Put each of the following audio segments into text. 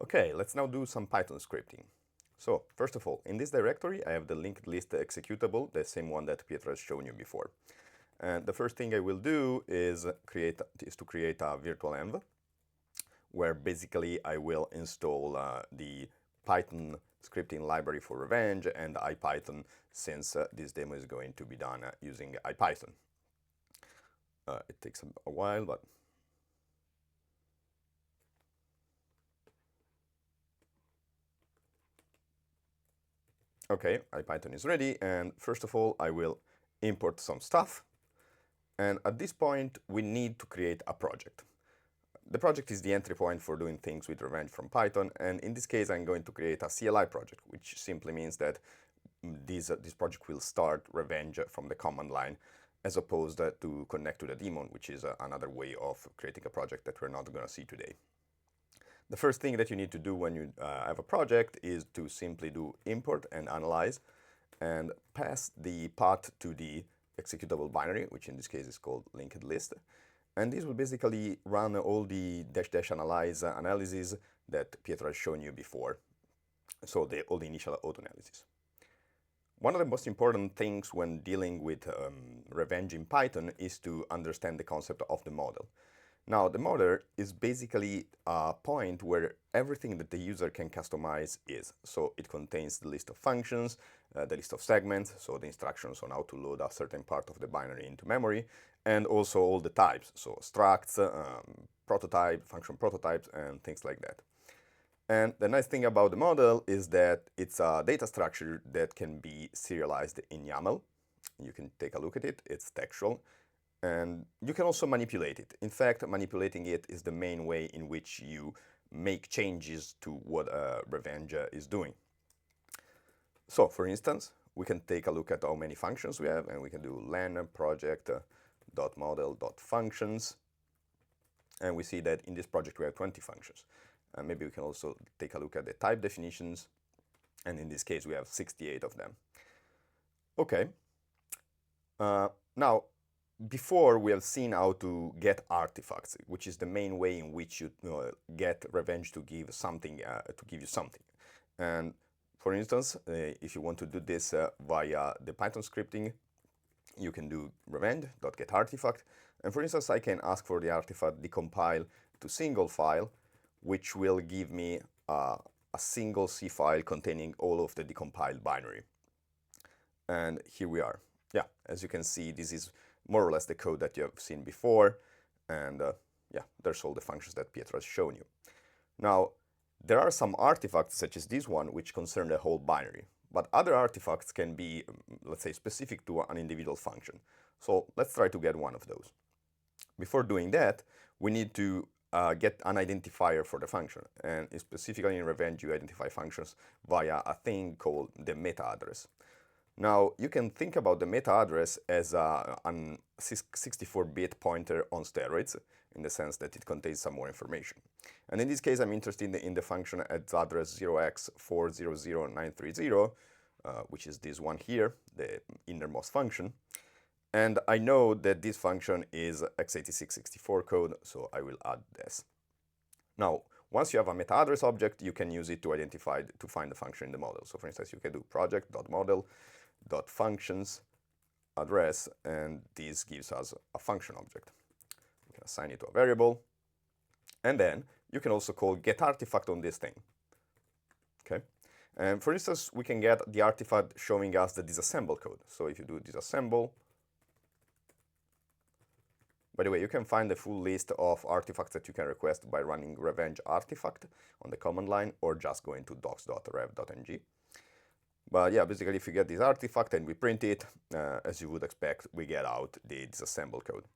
Okay, let's now do some Python scripting. So, first of all, in this directory, I have the linked list executable, the same one that Pietro has shown you before. And the first thing I will do is to create a virtual env, where basically I will install the Python scripting library for Revenge and IPython, since this demo is going to be done using IPython. It takes a while, but okay, IPython is ready, and first of all, I will import some stuff. And at this point, we need to create a project. The project is the entry point for doing things with Revenge from Python, and in this case, I'm going to create a CLI project, which simply means that this project will start Revenge from the command line, as opposed to connect to the daemon, which is another way of creating a project that we're not going to see today. The first thing that you need to do when you have a project is to simply do import and analyze, and pass the path to the executable binary, which in this case is called linked list. And this will basically run all the --analyze analysis that Pietro has shown you before. So all the initial auto analysis. One of the most important things when dealing with Revenge in Python is to understand the concept of the model. Now, the model is basically a point where everything that the user can customize is. So it contains the list of functions, the list of segments, so the instructions on how to load a certain part of the binary into memory, and also all the types, so structs, prototype, function prototypes, and things like that. And the nice thing about the model is that it's a data structure that can be serialized in YAML. You can take a look at it, it's textual. And you can also manipulate it. In fact, manipulating it is the main way in which you make changes to what Revenge is doing. So, for instance, we can take a look at how many functions we have, and we can do len project.model.functions. And we see that in this project we have 20 functions. Maybe we can also take a look at the type definitions, and in this case we have 68 of them. Okay. Now, before we have seen how to get artifacts, which is the main way in which you get Revenge to give something to give you something. And for instance, if you want to do this via the Python scripting, you can do revenge.getArtifact. And for instance, I can ask for the artifact decompile to single file, which will give me a single C file containing all of the decompiled binary. And here we are. Yeah, as you can see, this is more or less the code that you have seen before. And yeah, there's all the functions that Pietro has shown you. Now, there are some artifacts, such as this one, which concern the whole binary. But other artifacts can be, let's say, specific to an individual function. So let's try to get one of those. Before doing that, we need to get an identifier for the function. And specifically in Revenge, you identify functions via a thing called the meta address. Now, you can think about the meta address as a 64-bit pointer on steroids, in the sense that it contains some more information. And in this case, I'm interested in the function at address 0x400930, which is this one here, the innermost function. And I know that this function is x86-64 code, so I will add this. Now, once you have a meta address object, you can use it to find the function in the model. So for instance, you can do project.model.functions address, and this gives us a function object. We can assign it to a variable, and then you can also call getArtifact on this thing. Okay, and for instance, we can get the artifact showing us the disassemble code. So if you do disassemble, by the way, you can find the full list of artifacts that you can request by running revenge artifact on the command line, or just going to docs.rev.ng. But yeah, basically, if you get this artifact and we print it, as you would expect, we get out the disassemble code.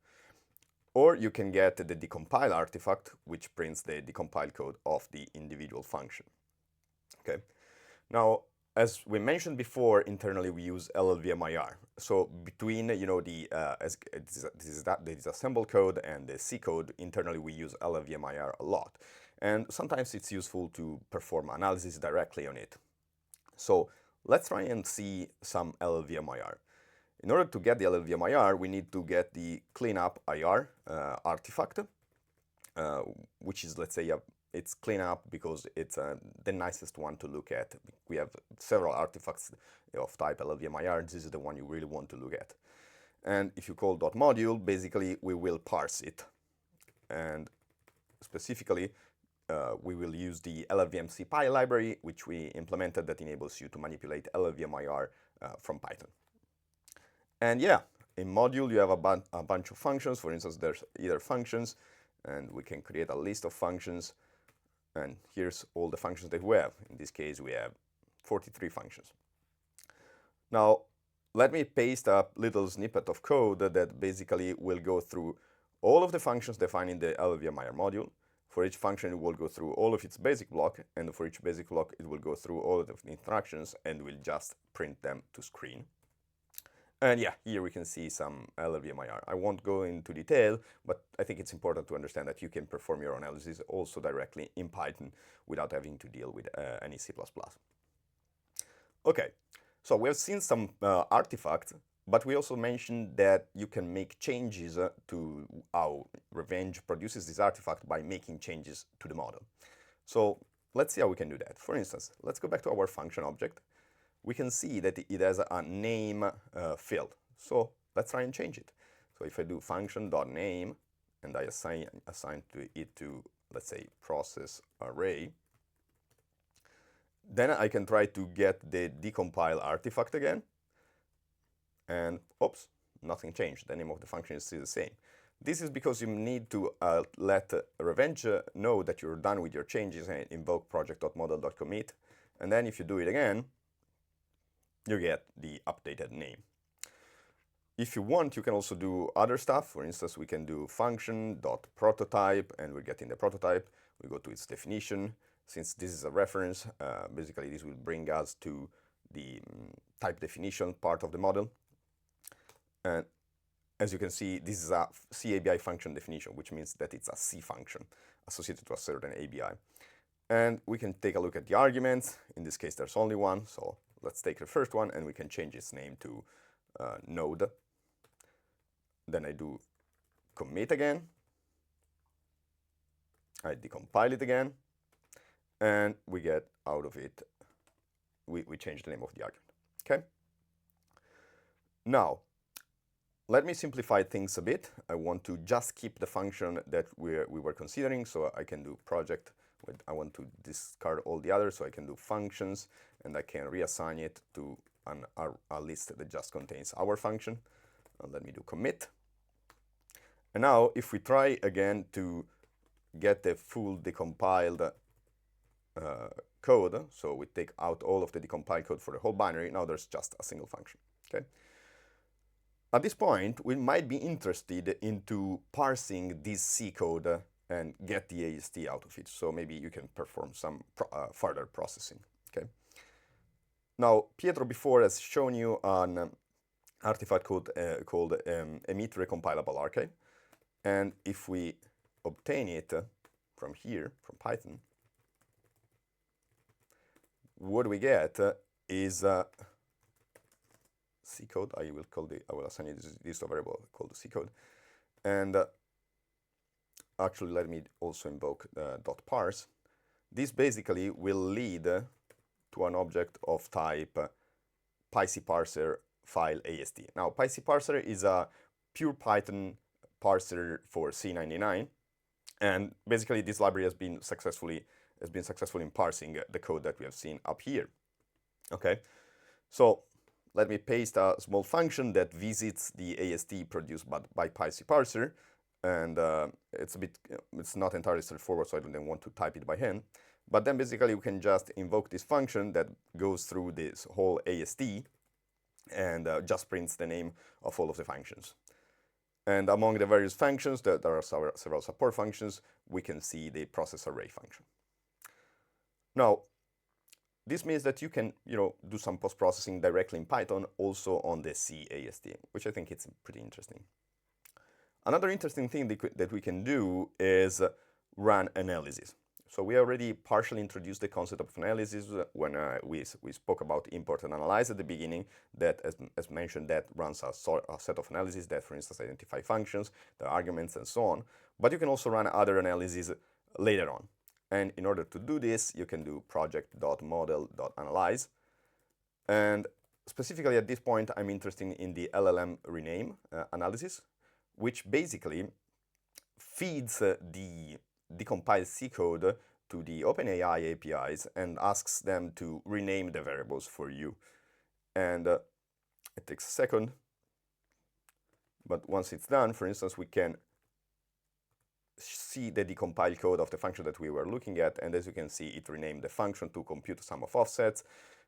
Or you can get the decompile artifact, which prints the decompiled code of the individual function. Okay. Now, as we mentioned before, internally we use LLVM IR. So between the disassemble code and the C code, internally we use LLVM IR a lot. And sometimes it's useful to perform analysis directly on it. So let's try and see some LLVM IR. In order to get the LLVM IR, we need to get the cleanup IR artifact, which is, let's say, it's clean up because it's the nicest one to look at. We have several artifacts of type LLVM IR. This is the one you really want to look at. And if you call .module, basically we will parse it. And specifically, we will use the LLVM CPy library, which we implemented, that enables you to manipulate LLVM IR from Python. And yeah, in module you have a bunch of functions. For instance, there's either functions, and we can create a list of functions. And here's all the functions that we have. In this case, we have 43 functions. Now, let me paste a little snippet of code that basically will go through all of the functions defined in the LLVM IR module. For each function, it will go through all of its basic block, and for each basic block, it will go through all of the instructions and will just print them to screen. And yeah, here we can see some LLVM IR. I won't go into detail, but I think it's important to understand that you can perform your analysis also directly in Python without having to deal with any C++. Okay, so we have seen some artifacts, but we also mentioned that you can make changes to how Revenge produces this artifact by making changes to the model. So let's see how we can do that. For instance, let's go back to our function object. We can see that it has a name field. So let's try and change it. So if I do function.name and I assign it to, let's say, process array, then I can try to get the decompile artifact again. And oops, nothing changed. The name of the function is still the same. This is because you need to let Revenge know that you're done with your changes and invoke project.model.commit. And then if you do it again, you get the updated name. If you want, you can also do other stuff. For instance, we can do function.prototype, and we're getting the prototype. We go to its definition. Since this is a reference, basically this will bring us to the type definition part of the model. And as you can see, this is a C ABI function definition, which means that it's a C function associated to a certain ABI. And we can take a look at the arguments. In this case, there's only one, so let's take the first one, and we can change its name to node. Then I do commit again. I decompile it again, and we get out of it, we change the name of the argument, okay? Now, let me simplify things a bit. I want to just keep the function that we were considering, so I can do project. I want to discard all the others, so I can do functions, and I can reassign it to a list that just contains our function. And let me do commit. And now, if we try again to get the full decompiled code, so we take out all of the decompiled code for the whole binary, now there's just a single function, okay? At this point, we might be interested into parsing this C code and get the AST out of it. So maybe you can perform some further processing, okay? Now, Pietro before has shown you an artifact called emit recompilable archive. And if we obtain it from here, from Python, what we get is C code. I will assign it this variable called the C code. And actually, let me also invoke .parse. This basically will lead to an object of type PyCparser file AST. Now, PyCparser is a pure Python parser for C99, and basically this library has been successful in parsing the code that we have seen up here. Okay, so let me paste a small function that visits the AST produced by PyCparser. And it's not entirely straightforward, so I don't want to type it by hand. But then basically we can just invoke this function that goes through this whole AST and just prints the name of all of the functions. And among the various functions, there are several support functions, we can see the process array function. Now, this means that you can do some post-processing directly in Python also on the C AST, which I think it's pretty interesting. Another interesting thing that we can do is run analysis. So we already partially introduced the concept of analysis when we spoke about import and analyze at the beginning, that, as mentioned, that runs a set of analyses that, for instance, identify functions, the arguments, and so on. But you can also run other analyses later on. And in order to do this, you can do project.model.analyze. And specifically at this point, I'm interested in the LLM rename analysis, which basically feeds the decompiled C code to the OpenAI APIs and asks them to rename the variables for you. And it takes a second, but once it's done, for instance, we can see the decompiled code of the function that we were looking at, and as you can see, it renamed the function to compute the sum of offsets,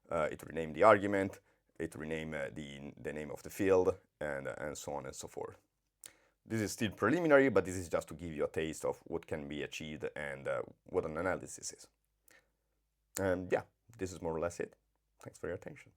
it renamed the argument, it renamed the name of the field, and so on and so forth. This is still preliminary, but this is just to give you a taste of what can be achieved and what an analysis is. And yeah, this is more or less it. Thanks for your attention.